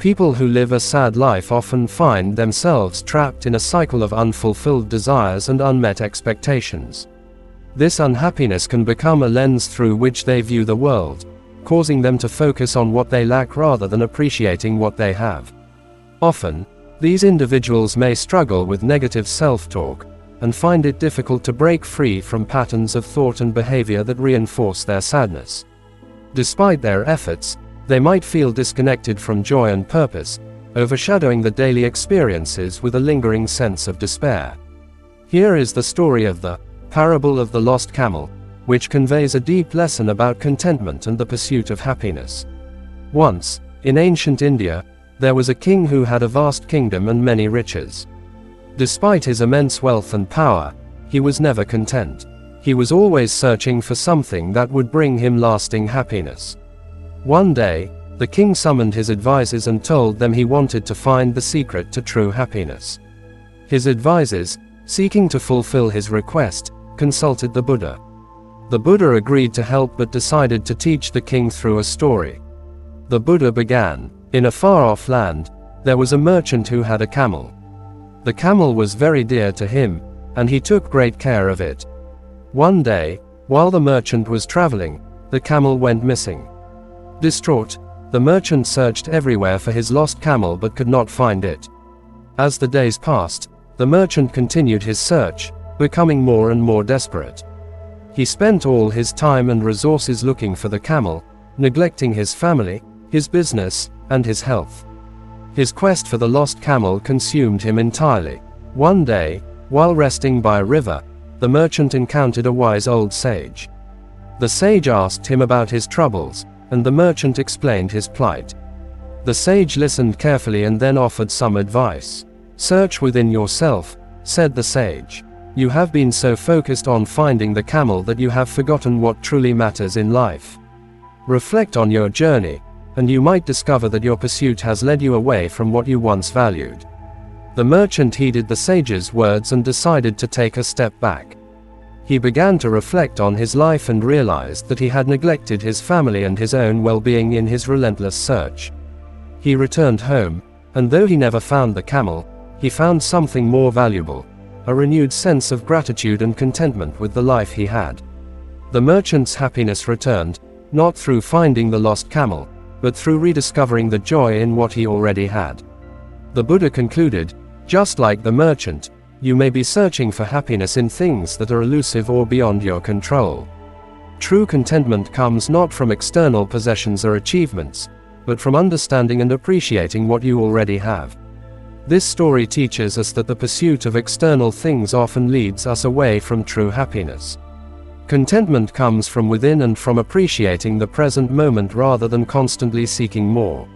People who live a sad life often find themselves trapped in a cycle of unfulfilled desires and unmet expectations. This unhappiness can become a lens through which they view the world, causing them to focus on what they lack rather than appreciating what they have. Often, these individuals may struggle with negative self-talk, and find it difficult to break free from patterns of thought and behavior that reinforce their sadness. Despite their efforts, they might feel disconnected from joy and purpose, overshadowing the daily experiences with a lingering sense of despair. Here is the story of the parable of the lost camel, which conveys a deep lesson about contentment and the pursuit of happiness. Once, in ancient India, there was a king who had a vast kingdom and many riches. Despite his immense wealth and power, he was never content. He was always searching for something that would bring him lasting happiness. One day, the king summoned his advisors and told them he wanted to find the secret to true happiness. His advisors, seeking to fulfill his request, consulted the Buddha. The Buddha agreed to help but decided to teach the king through a story. The Buddha began, "In a far-off land, there was a merchant who had a camel. The camel was very dear to him, and he took great care of it. One day, while the merchant was traveling, the camel went missing. Distraught, the merchant searched everywhere for his lost camel but could not find it. As the days passed, the merchant continued his search, becoming more and more desperate. He spent all his time and resources looking for the camel, neglecting his family, his business, and his health. His quest for the lost camel consumed him entirely. One day, while resting by a river, the merchant encountered a wise old sage. The sage asked him about his troubles, and the merchant explained his plight. The sage listened carefully and then offered some advice. "Search within yourself," said the sage. "You have been so focused on finding the camel that you have forgotten what truly matters in life. Reflect on your journey, and you might discover that your pursuit has led you away from what you once valued." The merchant heeded the sage's words and decided to take a step back. He began to reflect on his life and realized that he had neglected his family and his own well-being in his relentless search. He returned home, and though he never found the camel, he found something more valuable, a renewed sense of gratitude and contentment with the life he had. The merchant's happiness returned, not through finding the lost camel, but through rediscovering the joy in what he already had. The Buddha concluded, "Just like the merchant, you may be searching for happiness in things that are elusive or beyond your control. True contentment comes not from external possessions or achievements, but from understanding and appreciating what you already have." This story teaches us that the pursuit of external things often leads us away from true happiness. Contentment comes from within and from appreciating the present moment rather than constantly seeking more.